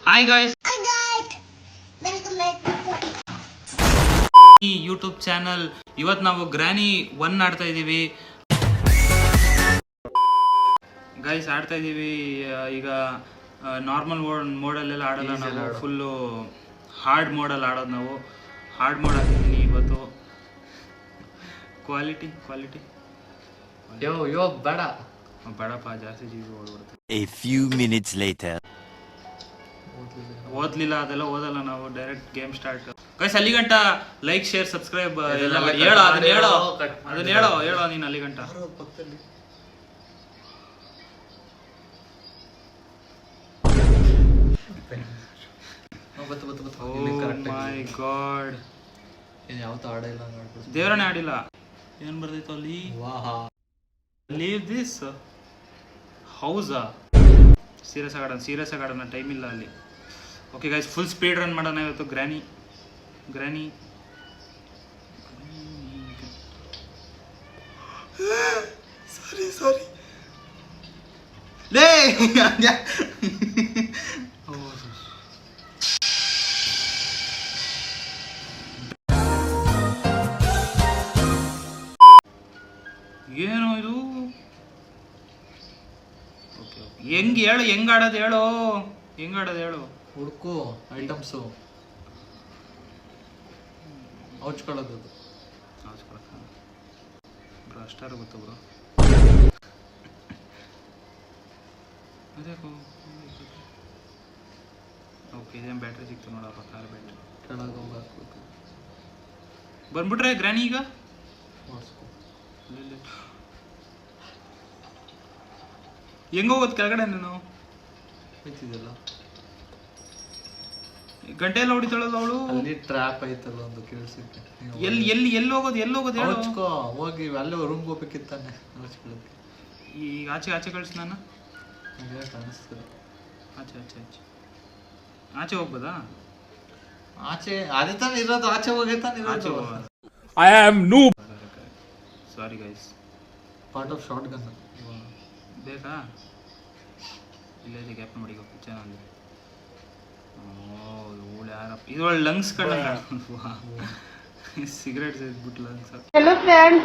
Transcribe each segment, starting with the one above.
Hi guys, ಈ YouTube channel ಇವತ್ತು ನಾವು ಗ್ರಾನಿ 1 ಆಡ್ತಾ ಇದ್ದೀವಿ ಗೈಸ್. ಆಡ್ತಾ ಇದ್ದೀವಿ ಈಗ ನಾರ್ಮಲ್ ಮೋಡಲ್ಲೆಲ್ಲ ಆಡಲ್ಲ ನಾವು, ಫುಲ್ಲು ಹಾರ್ಡ್ ಮೋಡಲ್ಲಿ ಆಡೋದು. ನಾವು ಹಾರ್ಡ್ ಮೋಡ್ ಹಾಕಿದ್ದೀನಿ ಇವತ್ತು. ಕ್ವಾಲಿಟಿ ಯೋ ಬೇಡಪ್ಪ, ಜಾಸ್ತಿ ಜೀವಿ ಓಡ್ಬಿಡುತ್ತೆ. A few minutes later. ಓದ್ಲಿಲ್ಲ, ಅದೆಲ್ಲ ಓದಲ್ಲ ನಾವು, ಡೈರೆಕ್ಟ್ ಗೇಮ್ ಸ್ಟಾರ್ಟ್. ಗೈಸ್ ಅಲ್ಲಿಗಂಟ ಲೈಕ್, ಶೇರ್, ಸಬ್ಸ್ಕ್ರೈಬ್ ಎಲ್ಲ ಹೇಳೋ, ಅದನ್ನ ಹೇಳೋ ನೀನು ಅಲ್ಲಿಗಂಟ. ಮೈ ಗಾಡ್, ಯಾವತ್ತೂ ಆಡಿಲ್ಲ, ದೇವರನ್ನೇ ಆಡಿಲ್ಲ. ಏನ್ ಬರ್ದೈತು ಅಲ್ಲಿ? ಲೀವ್ ದಿಸ್ ಹೌಸಾ? ಸೀರಿಯಸ್ ಆಗೋಣ, ಟೈಮ್ ಇಲ್ಲ ಅಲ್ಲಿ. Okay guys, full speed run ಮಾಡೋಣ ಇವತ್ತು. ಗ್ರಾನಿ ಸಾರಿ ಲೇ ಏನು ಇದು? ಹೆಂಗ್ ಆಡೋದು ಹೇಳು. ಹುಡ್ಕು ಐಟಮ್ಸು ಹೌಚ್ಕೊಳ್ಳೋದು. ಬ್ರೋ ಅಷ್ಟಾರು ಗೊತ್ತು ಬ್ರೋ. ಅದೇಕೋ ಓಕೆ, ಇದೇನು ಬ್ಯಾಟ್ರಿ ಸಿಕ್ತು ನೋಡಪ್ಪ, ಕಾರ್ ಬ್ಯಾಟ್ರಿ. ಕೆಳಗೆ ಹೋಗಿ ಹಾಕ್ಬೇಕು. ಬಂದ್ಬಿಟ್ರೆ ಗ್ರಾನಿ ಈಗ ಹೆಂಗ ಹೋಗೋದು ಕೆಳಗಡೆ? ನೀನು ಐತಿದೆಲ್ಲ ಗಂಟೆ ಎಲ್ಲ ಹೊಡಿತಾಳಲ್ಲ ಅವಳು. ಅಲ್ಲಿ ಟ್ರ್ಯಾಪ್ ಐತಲ್ಲ ಒಂದು, ಕೇಳಿಸಿದ್ದೆ. ಎಲ್ಲಿ ಹೋಗೋದು ಹೌಚ್ಕೋ, ಹೋಗಿ ಅಲ್ಲೇ ರೂಮ್ಗೆ ಹೋಗ್ಬೇಕಿತ್ತಾನೆ ಹೌಚ್ಕೊಳ್ಳೋಕೆ. ಈಗ ಆಚೆ ಕಳಿಸ್ ನಾನು. ಕಾಣಿಸ್ತದೆ ಆಚೆ ಹೋಗ್ಬೋದಾ? ಆಚೆ ಅದೇ ತಾನೆ ಇರೋದು, ಆಚೆ ಹೋಗೈತಾನೆ ಇರೋದು. I am noob. Sorry guys. Part of short gun ಬೇಕಾ? ಇಲ್ಲೇ ಗ್ಯಾಪ್ ಮಾಡಿ ಚಾನಲ್ಲಿ. ಇವಳು ಯಾರಪ್ಪ? ಇದೊಳ್ಳೆ ಲಂಗ್ಸ್ ಕಡೆ ಸಿಗರೇಟ್ ಸೇರಿಸ್ಬಿಟ್ಟು ಲಂಗ್ಸ್. ಹೆಲೋ ಫ್ರೆಂಡ್,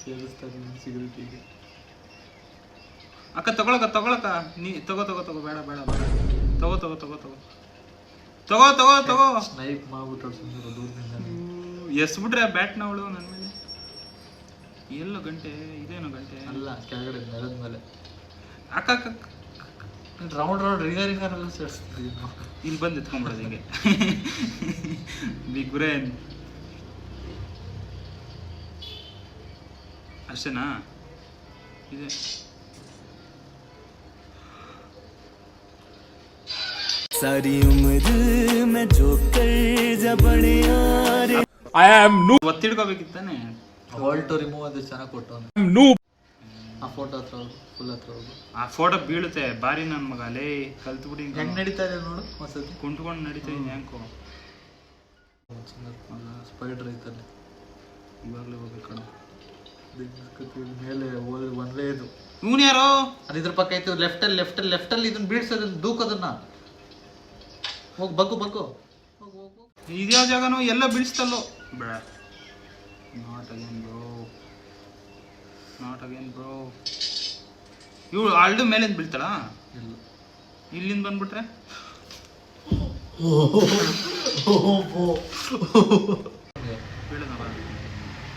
ಸೇರಿಸ್ತಾರೆ ಸಿಗರೇಟಿಗೆ. ಅಕ್ಕ ತಗೊಳಕ ನೀ ತಗೋ ಬೇಡ ತಗೋ. ಸ್ನೈಪ್ ಮಾಡ್ಬಿಟ್ಟು ಸುಮ್ಮನೆ ದೂರದಿಂದ ಎಸ್ಬಿಟ್ರೆ ಬ್ಯಾಟ್ನ ಅವಳು ನನ್ನ ಮೇಲೆ. ಎಲ್ಲೋ ಗಂಟೆ? ಇದೇನೋ ಗಂಟೆ ಅಲ್ಲ, ಕೆಳಗಡೆ ನೆಲದ ಮೇಲೆ. ಅಕ್ಕ ರೌಂಡ್ ರಿಂಗರ್ ಎಲ್ಲ ಸೇರಿಸ್ತೀವಿ ನಾವು. ಇಲ್ಲಿ ಬಂದು ಎತ್ಕೊಂಡ್ಬಿಡೋದು ಹಿಂಗೆ. ಬಿಗ್ ಬ್ರೇನ್ ಅಷ್ಟೇನಾ? ಇದೆ सारी उम्र में जो कर जब बड़े यार ಐ ಆಮ್ ನೂಬ್. ಒತ್ತಿಡ್ಕೋಬೇಕಿತ್ತಾನೆ. ವಾಲ್ ಟು ರಿಮೂವ್ ಅದು ಚೆನ್ನಾಗಿ ಕೊಟ್ಟವನು. ನೂಬ್. ಆ ಫೋಟೋ ಹತ್ರ ಹೋಗು, ಫುಲ್ ಹತ್ರ ಹೋಗು. ಆ ಫೋಟೋ ಬೀಳುತ್ತೆ ಬಾರಿ ನನ್ನ ಮಗ. ಲೇ ಕಲ್ತ್ಬಿಡಿ. ಹೆಂಗ್ ನಡೀತಾ ಇದೆ ನೋಡು, ಒಂದ್ಸತಿ ಕುಂಟ್ಕೊಂಡು ನಡೀತಾ ಇದ್ದೀನಿ. ಯಾಕೋ ಸ್ಪೈಡರ್ ಐತಲ್ಲಿ. ಇವಾಗಲೇ ಹೋಗ್ಬೇಕಣ. ಮೇಲೆ ಒಂದೇ ಇದು. ಇವನು ಯಾರೋ? ಅದು ಇದ್ರ ಪಕ್ಕ ಐತೆ. ಲೆಫ್ಟಲ್ಲಿ ಇದನ್ನ ಬೀಳ್ಸೋದನ್ನ, ದೂಕೋದನ್ನ. ಹೋಗಿ ಬಗ್ಗು. ಇದ್ಯಾವ ಜಾಗನೋ? ಎಲ್ಲ ಬೀಳಿಸ್ತಲ್ಲೋ. ಬೇಡ. Not again bro. ಇವಳು ಆಲ್ಡು ಮೇಲಿಂದ ಬೀಳ್ತಾಳ? ಇಲ್ಲಿಂದ ಬಂದ್ಬಿಟ್ರೆ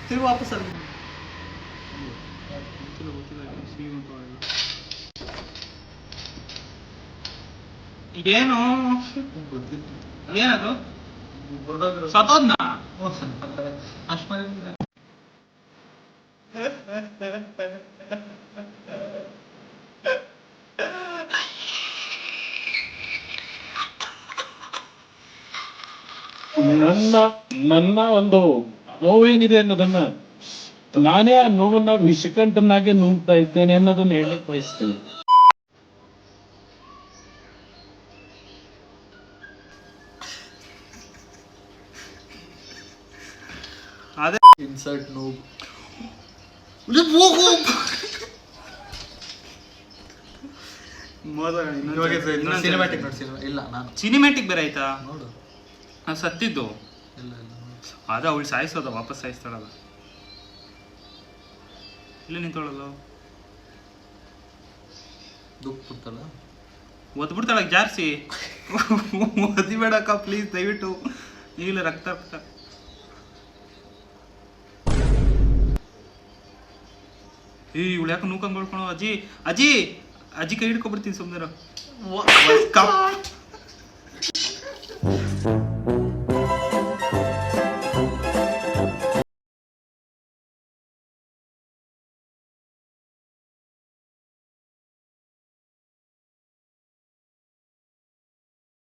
ತಿರುಗಿ ವಾಪಸ್ ಅಲ್ಲಿ. ಏನು ಏನದು? ಸತ್ತೋದ್ನ? ಅಷ್ಟು ಮಾಡಿ ನನ್ನ ಒಂದು ನೋವೇನಿದೆ ಅನ್ನೋದನ್ನ ನಾನೇ ಆ ನೋವನ್ನ ವಿಷಕಂಠನಾಗೆ ನುಂಗ್ತಾ ಇದ್ದೇನೆ ಅನ್ನೋದನ್ನ ಹೇಳಲಿಕ್ಕೆ ಬಯಸ್ತೇನೆ. ಅದೇ ಇನ್ಸರ್ಟ್ noob. ಸಿನಿಮ್ಯಾಟಿಕ್ ನೋಡಿ ಸಿನಿಮಾ ಇಲ್ಲ ನಾನು ಸಿನಿಮ್ಯಾಟಿಕ್ ಬೇರೆ ಆಯ್ತಾ ನೋಡು ಅದು ಸತ್ತಿದ್ದು ಇಲ್ಲ ಇಲ್ಲ ಅದ ಅವಳು ಸಾಯಿಸೋದ ವಾಪಸ್ ಸಾಯಿಸ್ತಾಳಲ್ಲ ಇಲ್ಲ ನಿಂತೋಳಲ್ಲ ದುಃಖ ಬಿಡ್ತಲ್ಲ ಒದ್ಬಿಡ್ತಾಳ ಜಾರ್ಸಿ ಒದಿಬೇಡಕ್ಕ ಪ್ಲೀಸ್ ದಯವಿಟ್ಟು ಈಗಲೇ ರಕ್ತ ರಕ್ತ ಇವಳು ಯಾಕೆ ನೂಕಂಗ್ ಬಳ್ಕೊಳೋ ಅಜ್ಜಿ ಅಜ್ಜಿ ಅಜ್ಜಿ ಕೈ ಹಿಡ್ಕೊಬಿಡ್ತೀನಿ ಸುಮ್ಮನೆ